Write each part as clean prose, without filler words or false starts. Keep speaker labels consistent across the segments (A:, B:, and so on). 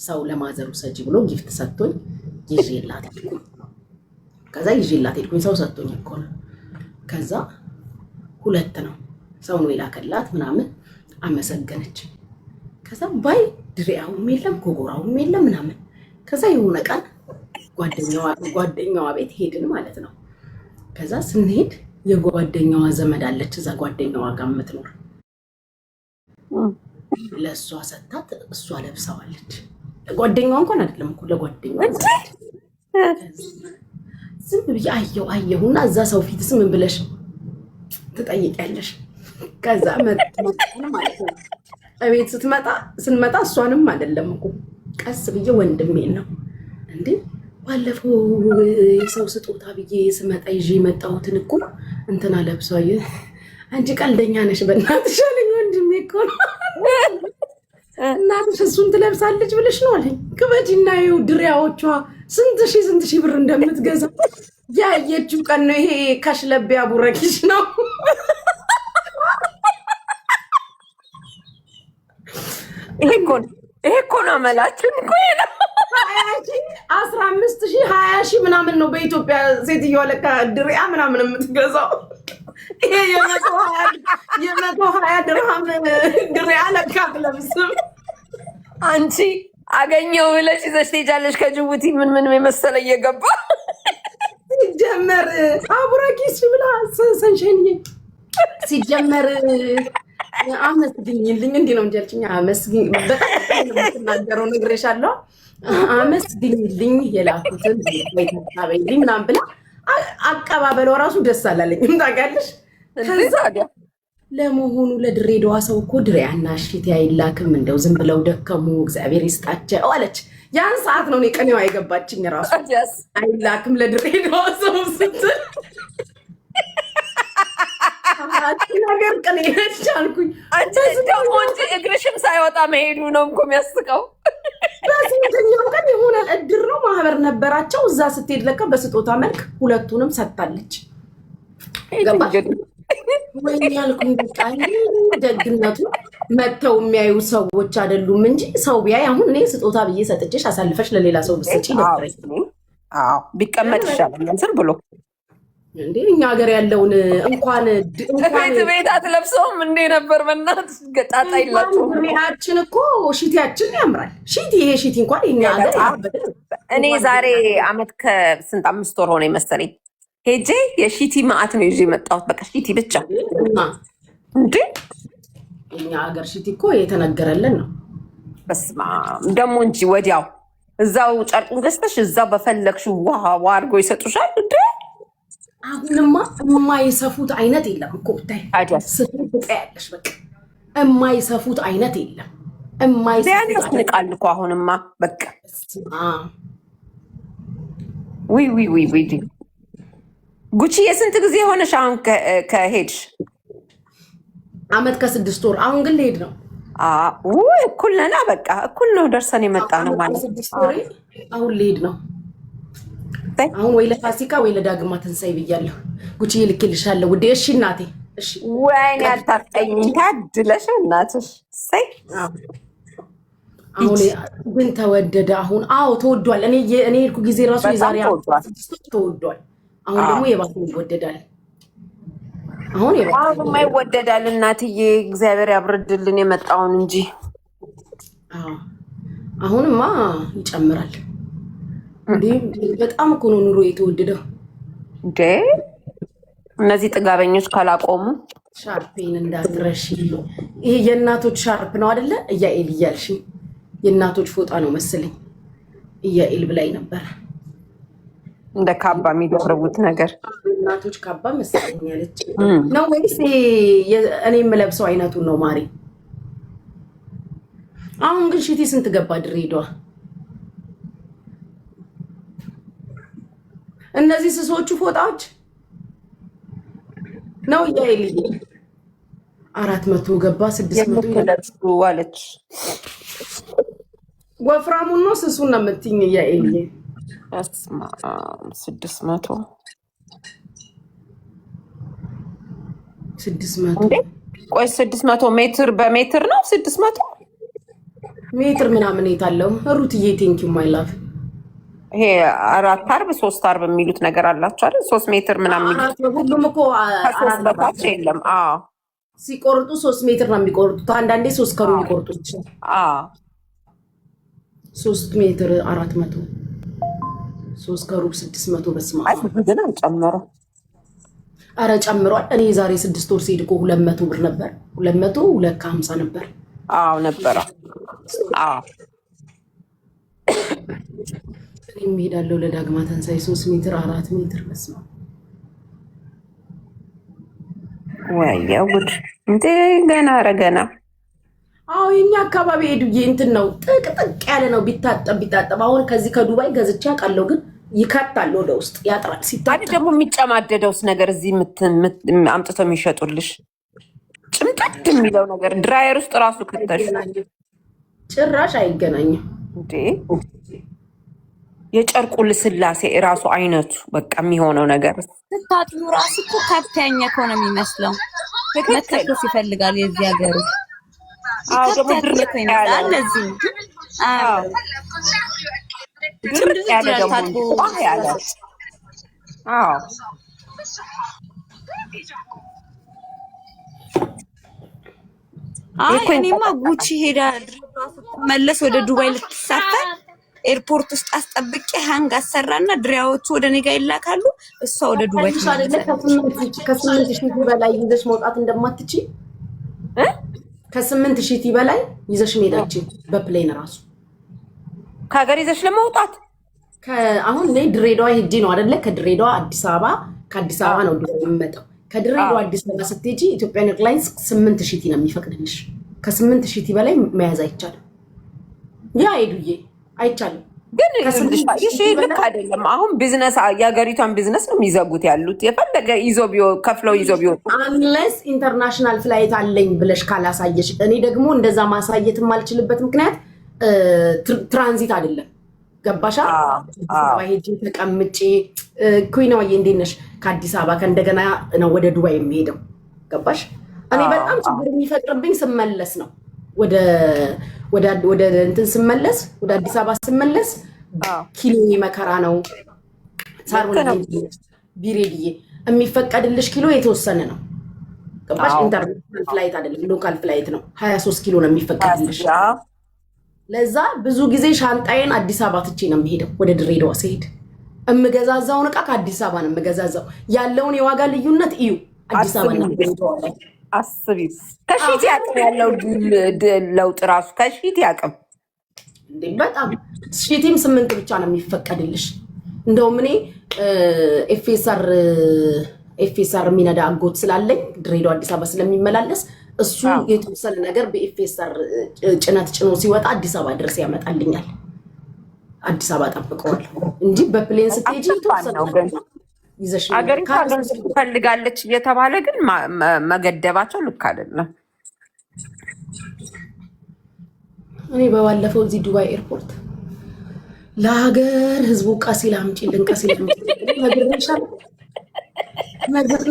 A: ሰው ለማዘሩ ሰጂ ብሎ ጊፍት ሰጥቶኝ ይዤላት ሄድኩኝ። ከዛ ይዤላት ሄድኩኝ። ሰው ሰጥቶኝ እኮ ነው። ከዛ 2 ነው ሰው ነው የላከላት ምናምን አመሰገነች። ከዛ ባይ ድሬያውም የለም ኮጎራውም የለም ምናምን። ከዛ የሆነ ቀን ጓደኛዋ ቤት ሄድን ማለት ነው። ከዛ ስንሄድ የጓደኛዋ ዘመድ አለች እዛ ጓደኛዋ ጋር የምትኖር ለእሷ ሰታት እሷ ለብሰዋለች። ጓደኛዋ እንኳን አይደለም እኮ ለጓደኛዋ ዝም ብዬ አየሁና እዛ ሰው ፊትስ ምን ብለሽ ትጠይቂያለሽ? ከዛ መጥተን ማለት ነው እቤት ስንመጣ እሷንም አይደለም እኮ ቀስ ብዬ ወንድሜን ነው እንዴ ባለፈው የሰው ስጦታ ብዬ ስመጣ ይዤ መጣሁትን እኮ እንትና ለብሷይ አንቺ ቀልደኛ ነሽ በእናትሽ አለኝ። ወንድሜ እኮ ነው እናትሽ እሱን ትለብሳለች ብለሽ ነው አለኝ። ክበጂና ይኸው ድሪያዎቿ ስንት ሺህ ብር እንደምትገዛ ያየችው ቀን ነው ይሄ ከሽለቢያ ቡረኪሽ ነው።
B: ይሄ እኮ ነው መላችን እኮ ነው
A: 15,000 20,000 ምናምን ነው በኢትዮጵያ ሴትዮዋ ለካ ድሪያ ምናምን የምትገዛው። ይሄ የ120 ድርሃም ድሪያ ለካ አትለብስም።
B: አንቺ አገኘው ብለሽ ይዘሽ ትሄጃለሽ ከጅቡቲ ምን የመሰለ እየገባ
A: ሲጀመር አቡራኪስ ብላ ሰንሸንዬ ሲጀመር አመስግኝልኝ እንዲህ ነው እንጂ አልችኝ። አመስግኝ በጣም የምትናገረው ነግሬሻለሁ። አመስግኝልኝ የላኩትን ወይ ታበይልኝ ምናምን ብላ አቀባበለው ራሱ ደስ አላለኝም ታውቂያለሽ። ከዛ ለመሆኑ ለድሬዳዋ ሰው እኮ ድሬያና እሺት አይላክም እንደው ዝም ብለው ደከሙ እግዚአብሔር ይስጣቸው አለች። ያን ሰዓት ነው እኔ ቀኔዋ የገባችኝ ራሱ አይላክም ለድሬዳዋ ሰው ስትል ነገር ቀኔ ነች አልኩኝ።
B: አንቺ ደግሞ እንጂ እግርሽም ሳይወጣ መሄዱ ነው እኮ የሚያስቀው።
A: በስንተኛው ቀን የሆነ እድር ነው ማህበር ነበራቸው እዛ ስትሄድ ለካ በስጦታ መልክ ሁለቱንም ሰጥታለች። ወይ ያልኩኝ በቃ ደግነቱ መተው የሚያዩ ሰዎች አይደሉም እንጂ ሰው ቢያይ አሁን እኔ ስጦታ ብዬ ሰጥቼሽ አሳልፈሽ ለሌላ ሰው ብትሰጪ ነበር።
B: አዎ ቢቀመጥ ይሻላል ዝም ብሎ
A: እንዴ እኛ ሀገር ያለውን እንኳን
B: ቤት አትለብሰውም እንዴ ነበር በእናትሽ ገጣጣ ይላችሁ።
A: ሪያችን እኮ ሺቲያችን ያምራል። ይሄ ሺቲ እንኳን የኛ ሀገር
B: እኔ ዛሬ አመት ከስንት 5 ወር ሆነ መሰለኝ ሄጄ የሺቲ ማዕት ነው ይዤ መጣሁት። በቃ ሺቲ ብቻ እንዴ
A: እኛ ሀገር ሺቲ እኮ የተነገረልን ነው።
B: በስማ ደግሞ እንጂ ወዲያው እዛው ጨርቁን ገዝተሽ እዛው በፈለግሽው ውሃ አድርጎ ይሰጡሻል እንዴ።
A: አሁንማ የማይሰፉት አይነት የለም እኮ ብታይ ስፍር ያለሽ በቃ የማይሰፉት አይነት የለም።
B: ያስንቃል እኮ አሁንማ በቃ ዊ ጉቺ የስንት ጊዜ ሆነሽ አሁን ከሄድሽ?
A: አመት ከ6 ወር። አሁን ግን ልሄድ ነው።
B: እኩል ነና በቃ እኩል ነው ደርሰን የመጣ ነው ማለት
A: አሁን ልሄድ ነው። አሁን ወይ ለፋሲካ ወይ ለዳግማ ትንሳኤ ብያለሁ። ጉቺ ልክልሻለሁ ውዴ። እሺ እናቴ እሺ።
B: ወይኔ አታቀኝ ታድለሽ እናትሽ። ሰይ
A: አሁን ግን ተወደደ አሁን። አዎ ተወዷል። እኔ ሄድኩ ጊዜ ራሱ የዛሬ ተወዷል። አሁን ደግሞ የባሰ ይወደዳል። አሁን
B: ይወደዳል። እናትዬ እግዚአብሔር ያብርድልን የመጣውን እንጂ
A: አሁንማ ይጨምራል። እንዴ በጣም እኮ ነው ኑሮ የተወደደው።
B: እንዴ እነዚህ ጥጋበኞች ካላቆሙ
A: ሻርፔን እንዳትረሺ። ይሄ የእናቶች ሻርፕ ነው አይደለ? እያኤል እያልሽ የእናቶች ፎጣ ነው መሰለኝ እያኤል ብላይ ነበር።
B: እንደ ካባ የሚደርቡት ነገር
A: እናቶች ካባ መሰለኝ ያለች ነው ወይስ እኔ የምለብሰው አይነቱን ነው ማሪ? አሁን ግን ሺቲ ስንት ገባ ድሬዳዋ? እነዚህ ስሶቹ ፎጣዎች ነው እያይልኝ 400 ገባ 600
B: ዋለች።
A: ወፍራሙን ነው ስሱን ነው የምትይኝ እያይልኝ
B: 600
A: 600
B: ቆይ 600 ሜትር በሜትር ነው 600
A: ሜትር ምናምን የታለው ሩትዬ ቴንኪው ማይ ላቭ።
B: ይሄ 4 አርብ 3 አርብ የሚሉት ነገር አላቸው አይደል? 3 ሜትር ምናምን
A: ሁሉም እኮ
B: ከ3 በታች የለም።
A: ሲቆርጡ 3 ሜትር ነው የሚቆርጡት። አንዳንዴ 3 ከሩ ሊቆርጡ ይችላል። 3 ሜትር 400 3 ከሩብ 600 በስማ
B: ግን አልጨመረም።
A: አረ ጨምሯል። እኔ የዛሬ 6 ወር ሲሄድ እኮ 200 ብር ነበር። 200 250 ነበር።
B: ነበረ።
A: እኔም እሄዳለሁ ለዳግማ ተንሳይ 3 ሜትር 4 ሜትር በስማ
B: ወያው ጉድ እንዴ! ገና ረገና
A: የኛ አካባቢ ሄዱዬ እንትን ነው ጥቅጥቅ ያለ ነው። ቢታጠብ አሁን ከዚህ ከዱባይ ገዝቼ አውቃለሁ፣ ግን ይካታል ወደ ውስጥ ያጥራል። ሲታጠብ
B: ደግሞ የሚጨማደደውስ ነገር እዚህ አምጥተው የሚሸጡልሽ ጭምቀድ የሚለው ነገር ድራየር ውስጥ ራሱ ከተሽ
A: ጭራሽ አይገናኝም
B: እንዴ! የጨርቁ ልስላሴ ራሱ አይነቱ በቃ የሚሆነው ነገር
C: ስታጥቡ ራሱ እኮ ከብተኛ ከሆነ የሚመስለው መተኮስ ይፈልጋል። የዚህ ሀገሩ
B: ደግሞ ድርቅ ያለ
C: ለዚህ
B: ድርቅ ያለ ደግሞ ያለ
C: እኔማ ጉቺ ሄዳ መለስ ወደ ዱባይ ልትሳፈር ኤርፖርት ውስጥ አስጠብቄ ሃንግ አሰራና ድሪያዎቹ ወደ እኔ ጋር ይላካሉ። እሷ ወደ ዱባይ
A: ከ8 ሺህ በላይ ይዘሽ መውጣት እንደማትችይ ከ8 ሺህ በላይ ይዘሽ መሄዳችን በፕሌን ራሱ
B: ከሀገር ይዘሽ ለመውጣት
A: አሁን እኔ ድሬዳዋ ሄጄ ነው አይደለ? ከድሬዳዋ አዲስ አበባ፣ ከአዲስ አበባ ነው ዱባይ የምመጣው። ከድሬዳዋ አዲስ አበባ ስትሄጂ ኢትዮጵያን ኤርላይንስ 8 ሺህ ነው የሚፈቅድልሽ። ከ8 ሺህ በላይ መያዝ አይቻልም። ያ ሄዱዬ አይቻልም።
B: ግን ይሄ ልክ አይደለም። አሁን ቢዝነስ የሀገሪቷን ቢዝነስ ነው የሚዘጉት ያሉት። የፈለገ ከፍለው ይዞ ቢወጡ
A: አንለስ ኢንተርናሽናል ፍላይት አለኝ ብለሽ ካላሳየሽ፣ እኔ ደግሞ እንደዛ ማሳየት የማልችልበት ምክንያት ትራንዚት አይደለም። ገባሻ? አዲስ አበባ ሄጄ ተቀምጬ ኩይናዬ እንዴት ነሽ? ከአዲስ አበባ ከእንደገና ነው ወደ ዱባይ የሚሄደው። ገባሽ? እኔ በጣም ችግር የሚፈጥርብኝ ስመለስ ነው ወደ እንትን ስመለስ ወደ አዲስ አበባ ስመለስ ኪሎ መከራ ነው። ሳርወን ቢሬድዬ የሚፈቀድልሽ ኪሎ የተወሰነ ነው። ገባሽ? ኢንተርናሽናል ፍላይት አይደለም፣ ሎካል ፍላይት ነው። 23 ኪሎ ነው የሚፈቀድልሽ። ለዛ ብዙ ጊዜ ሻንጣዬን አዲስ አበባ ትቼ ነው የሚሄደው። ወደ ድሬዳዋ ሲሄድ እምገዛዛውን እቃ ከአዲስ አበባ ነው የምገዛዛው። ያለውን የዋጋ ልዩነት እዩ። አዲስ አበባ ነው ድሬዳዋ ላይ
B: አስቢ። ከሺት ያቅም ያለው ለውጥ ራሱ ከሺት ያቅም
A: በጣም ሺቲም 8 ብቻ ነው የሚፈቀድልሽ። እንደውም እኔ ኤፍኤስአር የሚነዳ አጎት ስላለኝ ድሬዳዋ አዲስ አበባ ስለሚመላለስ እሱ የተወሰነ ነገር በኤፍኤስአር ጭነት ጭኖ ሲወጣ አዲስ አበባ ድረስ ያመጣልኛል። አዲስ አበባ ጠብቀዋል እንጂ በፕሌን ስትሄጂ የተወሰነ
B: አገሪቷ ትፈልጋለች እየተባለ ግን መገደባቸው ልክ አይደለም።
A: እኔ በባለፈው እዚህ ዱባይ ኤርፖርት ለሀገር ህዝቡ ቀሲል አምጪልን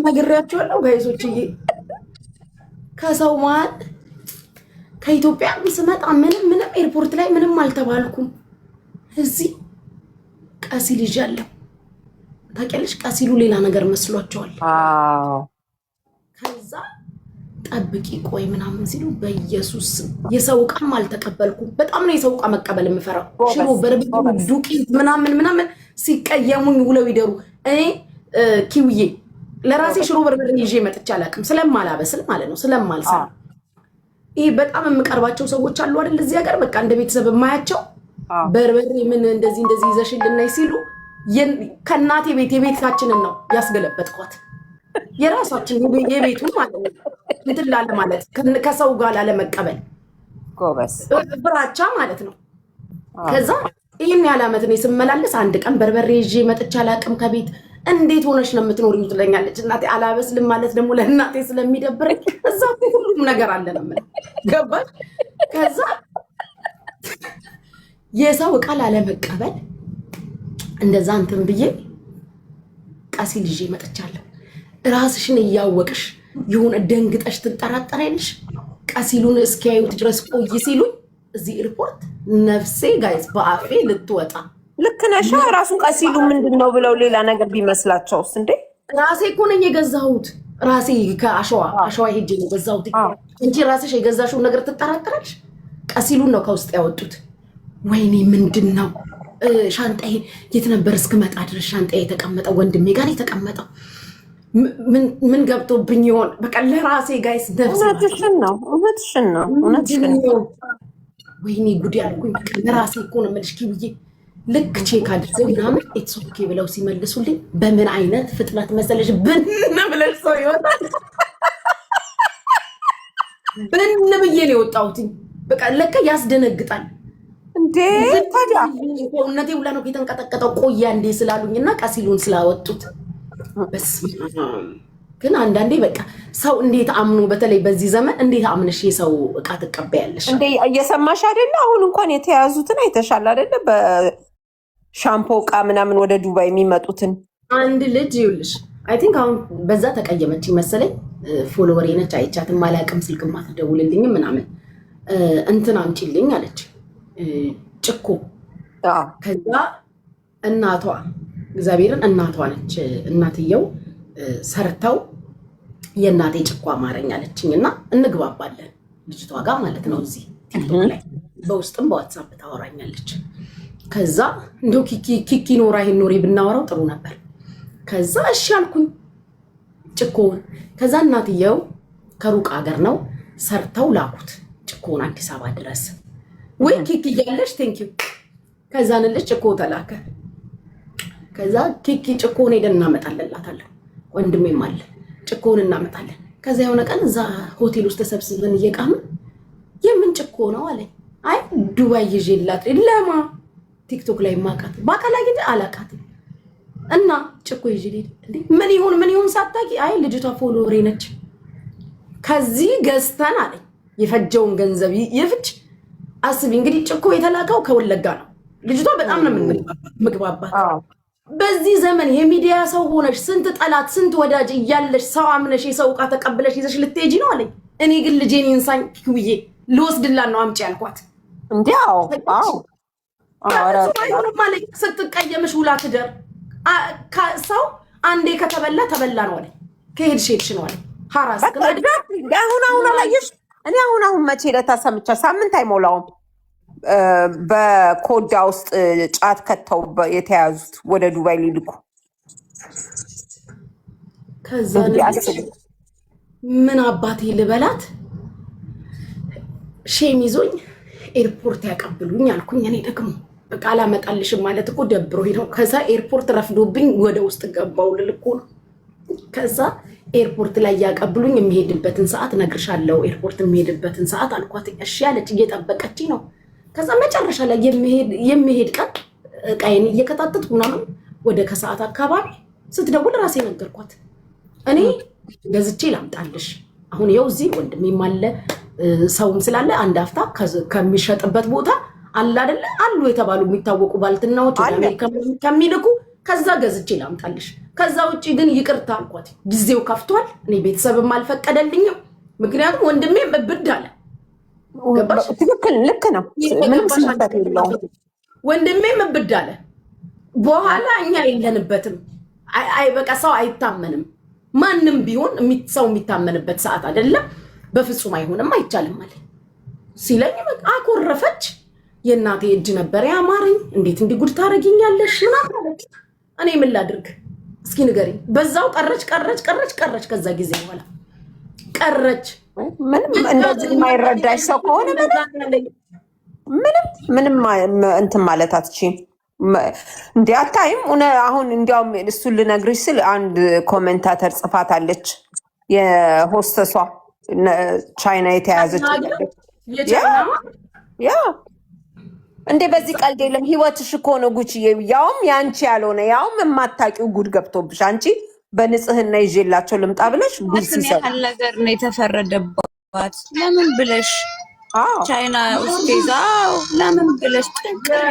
A: ነግሬያቸዋለሁ ጋይሶችዬ። ከሰው መሀል ከኢትዮጵያ ስመጣ ምንም ኤርፖርት ላይ ምንም አልተባልኩም። እዚህ ቀሲል ይዣለሁ። ታውቂያለሽ፣ ቀሲሉ ሌላ ነገር መስሏቸዋል። ከዛ ጠብቂ ቆይ ምናምን ሲሉ በኢየሱስ የሰው ዕቃም አልተቀበልኩም። በጣም ነው የሰው ዕቃ መቀበል የምፈራው። ሽሮ በርበሬ ዱቄት ምናምን ሲቀየሙኝ ውለው ይደሩ። እኔ ኪውዬ ለራሴ ሽሮ በርበሬ ይዤ መጥቼ አላውቅም፣ ስለማላበስል ማለት ነው፣ ስለማልሰራ። ይሄ በጣም የምቀርባቸው ሰዎች አሉ አይደል እዚህ ሀገር፣ በቃ እንደ ቤተሰብ የማያቸው በርበሬ ምን እንደዚህ ይዘሽልን ነይ ሲሉ ከእናቴ ቤት የቤታችንን ነው ያስገለበጥኳት። የራሳችን የቤቱን ማለት ነው እንትን ላለ ማለት ከሰው ጋር ላለመቀበል ፍራቻ ማለት ነው። ከዛ ይህን ያህል ዓመት እኔ ስመላለስ አንድ ቀን በርበሬ ይዤ መጥቼ አላውቅም ከቤት። እንዴት ሆነሽ ነው የምትኖሪው ትለኛለች እናቴ። አላበስልም ማለት ደግሞ ለእናቴ ስለሚደብረኝ እዛ ሁሉም ነገር አለ ነው የምልህ። ገባሽ? ከዛ የሰው ዕቃ ላለመቀበል እንደዛ እንትን ብዬ ቀሲል ይዤ መጥቻለሁ። ራስሽን እያወቅሽ የሆነ ደንግጠሽ ትጠራጠሪያለሽ። ቀሲሉን እስኪያዩት ድረስ ቆይ ሲሉኝ እዚህ ኤርፖርት ነፍሴ ጋይስ በአፌ ልትወጣ።
B: ልክ ነሽ። ራሱን ቀሲሉ ምንድነው ብለው ሌላ ነገር ቢመስላቸውስ እንዴ?
A: ራሴ እኮ ነኝ የገዛሁት። ራሴ ከአሸዋ ሄጄ ነው የገዛሁት እንጂ ራስሽ የገዛሽውን ነገር ትጠራጠራለሽ? ቀሲሉን ነው ከውስጥ ያወጡት። ወይኔ ምንድነው? ሻንጣዬ የት ነበር እስክመጣ ድረስ ሻንጣዬ የተቀመጠው? ወንድሜ ጋር የተቀመጠው ምን ገብቶብኝ ይሆን? በቃ ለራሴ ጋይስ ነፍስ
B: እውነትሽን ነው።
A: ወይኔ ጉድ ያልኩኝ። በቃ ለራሴ እኮ ነው የምልሽ ኪብዬ። ልክ ቼክ አድርገው ምናምን ኢትስ ኦኬ ብለው ሲመልሱልኝ በምን አይነት ፍጥነት መሰለሽ ብን ብለሽ ሰው ይወጣል። ብን ብዬ ነው የወጣሁትኝ። በቃ ለካ ያስደነግጣል
B: እንዴ! ታዲያ
A: እነቴ ሁላ ነው የተንቀጠቀጠው። ቆያ እንዴ ስላሉኝ እና ቀሲሉን ስላወጡት። ግን አንዳንዴ በቃ ሰው እንዴት አምኖ፣ በተለይ በዚህ ዘመን እንዴት አምነሽ የሰው እቃ ትቀበያለሽ?
B: እንዴ እየሰማሽ አይደለ? አሁን እንኳን የተያዙትን አይተሻል አይደለ? በሻምፖ እቃ ምናምን ወደ ዱባይ የሚመጡትን
A: አንድ ልጅ ይኸውልሽ፣ አይ ቲንክ አሁን በዛ ተቀየመች መሰለኝ። ፎሎወሬ ነች፣ አይቻትም አላውቅም፣ ስልክም አትደውልልኝም ምናምን። እንትን አምጪልኝ አለች ጭኮ። ከዛ እናቷ እግዚአብሔርን እናቷ ነች እናትየው ሰርተው የእናቴ ጭኮ አማረኝ አለችኝ እና እንግባባለን ልጅቷ ጋር ማለት ነው። እዚህ ቲክቶክ ላይ በውስጥም በዋትሳፕ ታወራኛለች። ከዛ እንደው ኪኪ ኖራ ይሄን ኖሬ ብናወራው ጥሩ ነበር። ከዛ እሺ አልኩኝ ጭኮውን። ከዛ እናትየው ከሩቅ ሀገር ነው ሰርተው ላኩት ጭኮውን አዲስ አበባ ድረስ። ወይ ኪኪ እያለሽ ቴንኪው። ከዛ ንልሽ ጭኮ ተላከ። ከዛ ኪኪ ጭኮውን ሄደን እናመጣለላታለን። ወንድሜም አለ ጭኮውን እናመጣለን። ከዛ የሆነ ቀን እዛ ሆቴል ውስጥ ተሰብስበን እየቃምን የምን ጭኮ ነው አለኝ። አይ ዱባይ ይዤላት ለማ ቲክቶክ ላይ ማቃት በአካል አግኝቼ አላቃትም እና ጭኮ ይዤልኝ እንዴ ምን ይሁን ሳታቂ። አይ ልጅቷ ፎሎወሬ ነች ከዚህ ገዝተን አለኝ። የፈጀውን ገንዘብ ይፍጭ። አስቢ እንግዲህ ጭኮ የተላከው ከወለጋ ነው። ልጅቷ በጣም ነው ምግባባት። በዚህ ዘመን የሚዲያ ሰው ሆነሽ ስንት ጠላት ስንት ወዳጅ እያለሽ ሰው አምነሽ የሰው ዕቃ ተቀብለሽ ይዘሽ ልትሄጂ ነው አለኝ። እኔ ግን ልጄን ይንሳኝ ብዬ ልወስድላት ነው አምጪ ያልኳት።
B: እንዲያው
A: ማለት ስትቀየምሽ ውላ ትደር። ሰው አንዴ ከተበላ ተበላ ነው አለኝ። ከሄድሽ ሄድሽ ነው አለኝ። ሀራስ
B: አሁን አላየሽ? እኔ አሁን መቼ ለታሰምቻ ሳምንት አይሞላውም በኮዳ ውስጥ ጫት ከተው የተያዙት ወደ ዱባይ ሊልኩ።
A: ከዛ ምን አባቴ ልበላት ሼም ይዞኝ ኤርፖርት ያቀብሉኝ አልኩኝ። እኔ ደግሞ በቃ አላመጣልሽም ማለት እኮ ደብሮኝ ነው። ከዛ ኤርፖርት ረፍዶብኝ ወደ ውስጥ ገባው ልልኮ ነው። ከዛ ኤርፖርት ላይ ያቀብሉኝ። የሚሄድበትን ሰዓት ነግርሻለሁ፣ ኤርፖርት የሚሄድበትን ሰዓት አልኳት። እሺ ያለች እየጠበቀችኝ ነው። ከዛ መጨረሻ ላይ የሚሄድ ቀን ቃይን እየከታተትኩ ምናምን ወደ ከሰዓት አካባቢ ስትደውል ራሴ ነገርኳት። እኔ ገዝቼ ላምጣልሽ አሁን ይኸው እዚህ ወንድሜም አለ ሰውም ስላለ አንድ አፍታ ከሚሸጥበት ቦታ አለ አይደለ አሉ የተባሉ የሚታወቁ ባልትናዎች ወደ አሜሪካ ከሚልኩ ከዛ ገዝቼ ላምጣልሽ። ከዛ ውጪ ግን ይቅርታ አልኳት። ጊዜው ከፍቷል። እኔ ቤተሰብም አልፈቀደልኝም። ምክንያቱም ወንድሜም እብድ አለ።
B: ትክክል ልክ ነው። ምንም ስህተት የለውም።
A: ወንድሜም እብድ አለ። በኋላ እኛ የለንበትም። አይ በቃ ሰው አይታመንም። ማንም ቢሆን ሰው የሚታመንበት ሰዓት አይደለም። በፍጹም አይሆንም፣ አይቻልም አለ ሲለኝ በቃ አኮረፈች። የእናቴ እጅ ነበር ያማረኝ። እንዴት እንዲህ ጉድ ታረጊኛለሽ ምናምን አለች። እኔ ምን ላድርግ እስኪ ንገሪኝ። በዛው ቀረች። ከዛ ጊዜ በኋላ ቀረች።
B: ምንም እንደዚህ የማይረዳሽ ሰው ከሆነ ምንም እንትን ማለት አትችይም። እንዲ አታይም። አሁን እንዲያውም እሱን ልነግርሽ ስል አንድ ኮሜንታተር ጽፋታለች። የሆስተሷ ቻይና የተያዘች ያ እንዴ በዚህ ቀልድ የለም። ህይወትሽ እኮ ነው ጉቺዬ፣ ያውም ያንቺ ያልሆነ ያውም የማታውቂው ጉድ ገብቶብሽ አንቺ በንጽህና ይዤላቸው ልምጣ ብለሽ ጉድ ሲሰጥ
C: ነገር ነው የተፈረደባት። ለምን ብለሽ ቻይና ውስጥ ይዛው ለምን ብለሽ ጥንቅር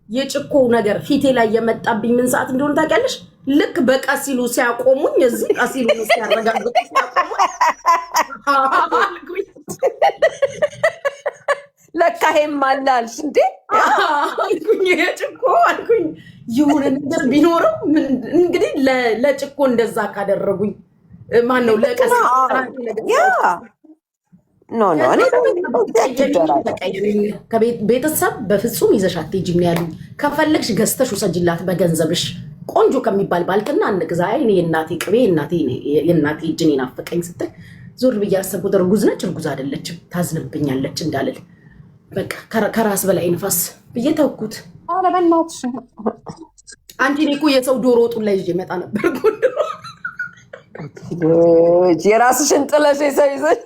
A: የጭኮ ነገር ፊቴ ላይ የመጣብኝ ምን ሰዓት እንደሆነ ታውቂያለሽ? ልክ በቀሲሉ ሲያቆሙኝ እዚህ ቀሲሉ ሲያረጋግጡ
B: ለካ ይሄም አለ አልሽ እንዴ
A: አልኩኝ። የጭኮ አልኩኝ የሆነ ነገር ቢኖረው እንግዲህ ለጭኮ እንደዛ ካደረጉኝ ማን ነው ለቀስ
B: ያ ኖ
A: ቤተሰብ በፍጹም ይዘሽ አትሄጂም ነው ያሉኝ። ከፈለግሽ ገዝተሽ ውሰጅላት በገንዘብሽ ቆንጆ ከሚባል ባልትና እንግዛ። እኔ የእናቴ ቅቤ የእናቴ እጅን ናፈቀኝ ስትል ዞር ብዬ አሰብኩት። እርጉዝ ነች፣ እርጉዝ አይደለችም፣ ታዝንብኛለች እንዳልል በቃ ከራስ በላይ ንፋስ ብዬ ተውኩት።
B: ኧረ በእናትሽ
A: አንቺ እኔ እኮ የሰው ዶሮ ወጡን ላይ ይዤ መጣ ነበር።
B: የራስሽን ጥለሽ የሰው ይዘሽ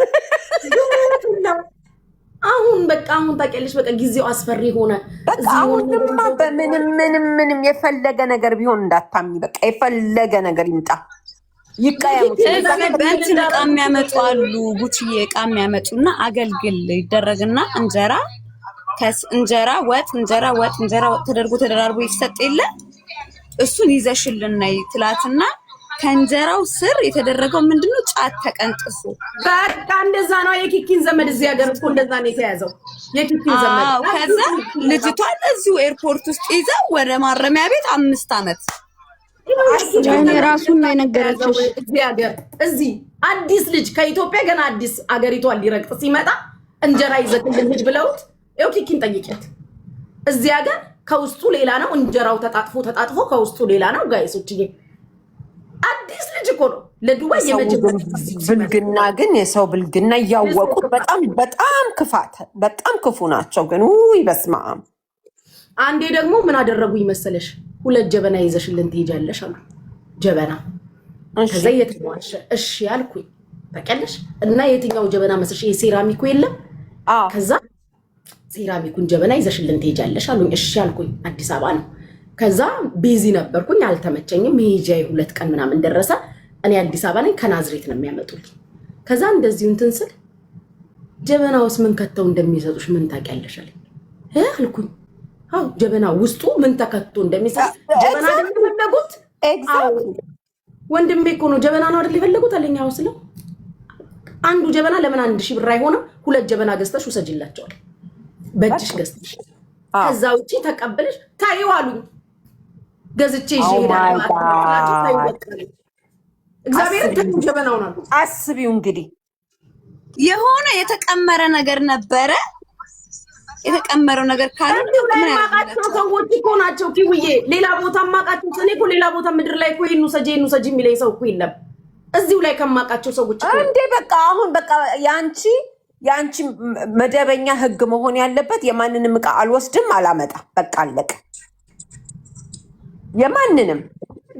A: አሁን በቃ አሁን ታውቂያለሽ፣ በቃ ጊዜው አስፈሪ ሆነ።
B: በቃ አሁንማ በምንም የፈለገ ነገር ቢሆን እንዳታሚ። በቃ የፈለገ ነገር ይምጣ ይቀያሙት።
C: በእንትን ዕቃ የሚያመጡ አሉ ጉቺዬ፣ ዕቃ የሚያመጡና አገልግል ይደረግና እንጀራ ወጥ ተደርጎ ተደራርቦ ይሰጥ የለ እሱን ይዘሽልን ነይ ትላትና ከእንጀራው ስር የተደረገው ምንድነው? ጫት ተቀንጥሶ
A: በቃ እንደዛ ነው። የኪኪን ዘመድ እዚህ ሀገር እኮ እንደዛ ነው የተያዘው። የኪኪን ዘመድ
C: ከዛ ልጅቷን እዚሁ ኤርፖርት ውስጥ ይዘው ወደ ማረሚያ ቤት 5 ዓመት
D: ራሱን ነው የነገረችው።
A: እዚህ ሀገር እዚህ አዲስ ልጅ ከኢትዮጵያ ገና አዲስ አገሪቷን ሊረግጥ ሲመጣ እንጀራ ይዘክልን ልጅ ብለውት ይኸው ኪኪን ጠይቂያት። እዚህ ሀገር ከውስጡ ሌላ ነው እንጀራው ተጣጥፎ ከውስጡ ሌላ ነው። ጋይሶችዬ አዲስ ልጅ እኮ ነው ለዱባይ የመጀመሪያ
B: ብልግና። ግን የሰው ብልግና እያወቁት በጣም ክፋት በጣም ክፉ ናቸው። ግን ውይ በስመ አብ።
A: አንዴ ደግሞ ምን አደረጉኝ መሰለሽ? 2 ጀበና ይዘሽልን ትሄጃለሽ አሉ። ጀበና ከዛ የትኛዋሽ? እሺ ያልኩኝ ታውቂያለሽ። እና የትኛው ጀበና መስልሽ? የሴራሚኩ የለም። ከዛ ሴራሚኩን ጀበና ይዘሽልን ትሄጃለሽ አሉኝ። እሺ ያልኩኝ። አዲስ አበባ ነው። ከዛ ቢዚ ነበርኩኝ፣ አልተመቸኝም። ሄጃይ 2 ቀን ምናምን ደረሰ። እኔ አዲስ አበባ ነኝ፣ ከናዝሬት ነው የሚያመጡልኝ። ከዛ እንደዚሁ እንትን ስል ጀበናውስ ምን ከተው እንደሚሰጡሽ ምን ታውቂያለሽ አለኝ። አልኩኝ አው ጀበና ውስጡ ምን ተከቶ እንደሚሰጥ ጀበና አይደል የፈለጉት? ወንድሜ እኮ ነው ጀበና ነው አይደል የፈለጉት አለኝ። አው ስለው አንዱ ጀበና ለምን 1000 ብር አይሆንም? 2 ጀበና ገዝተሽ ውሰጅላቸዋል በእጅሽ ገዝተሽ። ከዛ ውጪ ተቀበለሽ ታይው አሉኝ። ገዝቼ ይዤ ሄዳለሁ። እግዚአብሔር ጀበናው ነው።
B: አስቢው እንግዲህ
C: የሆነ የተቀመረ ነገር ነበረ። የተቀመረው ነገር ካለ
A: ማቃቸው ሰዎች እኮ ናቸው። ኪውዬ ሌላ ቦታ ማቃቸው እኔ እኮ ሌላ ቦታ ምድር ላይ እኮ ይኑ ሰጂ የሚለኝ ሰው እኮ የለም። እዚሁ ላይ ከማቃቸው ሰዎች
B: እንዴ በቃ አሁን በቃ ያንቺ መደበኛ ህግ መሆን ያለበት የማንንም ዕቃ አልወስድም አላመጣም። በቃ አለቀ። የማንንም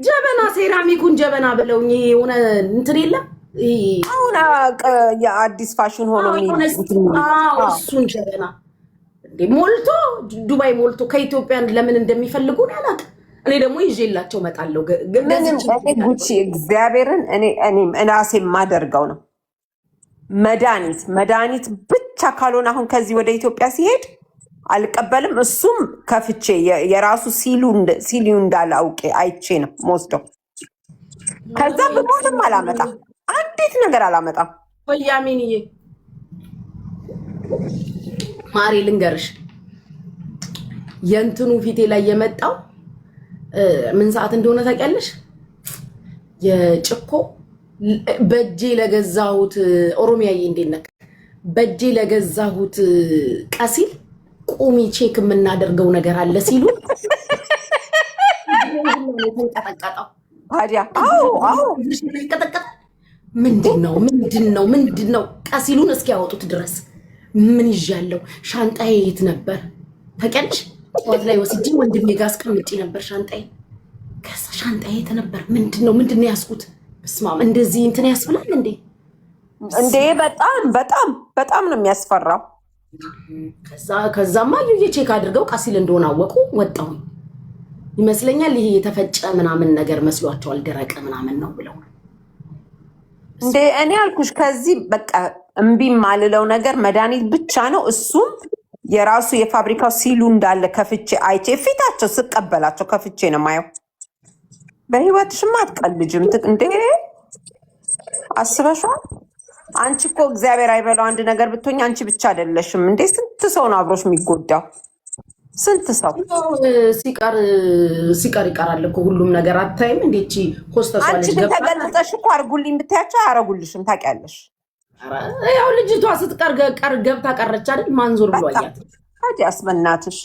A: ጀበና ሴራሚኩን ጀበና ብለውኝ የሆነ እንትን የለም።
B: አሁን የአዲስ ፋሽን ሆኖ
A: እሱን ጀበና ሞልቶ ዱባይ ሞልቶ ከኢትዮጵያን ለምን እንደሚፈልጉ አላውቅም። እኔ ደግሞ ይዤላቸው እመጣለሁ።
B: ጉቺ እግዚአብሔርን እኔም ራሴ የማደርገው ነው። መድኃኒት ብቻ ካልሆነ አሁን ከዚህ ወደ ኢትዮጵያ ሲሄድ አልቀበልም። እሱም ከፍቼ የራሱ ሲሉ እንዳለ አውቄ አይቼ ነው የምወስደው። ከዛ ብሞትም አላመጣም፣ አንዲት ነገር አላመጣም።
A: ወያሚንዬ ማሪ ልንገርሽ፣ የእንትኑ ፊቴ ላይ የመጣው ምን ሰዓት እንደሆነ ታውቂያለሽ? የጭኮ በእጄ ለገዛሁት ኦሮሚያዬ እንዴት ነበር? በእጄ ለገዛሁት ቀሲል ቁሚ ቼክ የምናደርገው ነገር አለ ሲሉ ተንቀጠቀጠው።
B: ታዲያ
A: ተንቀጠቀጠ። ምንድነው ቀሲሉን እስኪያወጡት ድረስ ምን ይዣለሁ? ሻንጣዬ የት ነበር ታውቂያለሽ? ጠዋት ላይ ወስጄ ወንድሜ ጋር አስቀምጬ ነበር ሻንጣዬ። ከዛ ሻንጣዬ የት ነበር? ምንድነው ያስኩት? በስመ አብ እንደዚህ እንትን ያስብላል እንዴ? በጣም ነው የሚያስፈራው። ከዛማ ዩዬ ቼክ አድርገው ቀሲል እንደሆነ አወቁ። ወጣሁ ይመስለኛል። ይሄ የተፈጨ ምናምን ነገር መስሏቸዋል። ደረቀ ምናምን ነው ብለው
B: እንዴ። እኔ አልኩሽ ከዚህ በቃ እምቢ ማልለው ነገር መድኃኒት ብቻ ነው። እሱም የራሱ የፋብሪካው ሲሉ እንዳለ ከፍቼ አይቼ ፊታቸው ስቀበላቸው ከፍቼ ነው ማየው። በህይወትሽማ አትቀልጅም እንዴ? አስበሽዋል? አንቺ እኮ እግዚአብሔር አይበለው አንድ ነገር ብትሆኝ አንቺ ብቻ አይደለሽም እንዴ? ስንት ሰው ነው አብሮሽ የሚጎዳው? ስንት ሰው
A: ሲቀር ይቀራል እኮ ሁሉም ነገር አታይም? እንዴት ሆስተሷ
B: አንቺ ግን ተገልጠሽ እኮ አርጉልኝ ብታያቸው አያረጉልሽም። ታውቂያለሽ።
A: ያው ልጅቷ ስትቀር ገብታ ቀረች አይደል? ማንዞር ብሎ አያት።
B: ታዲያስ በእናትሽ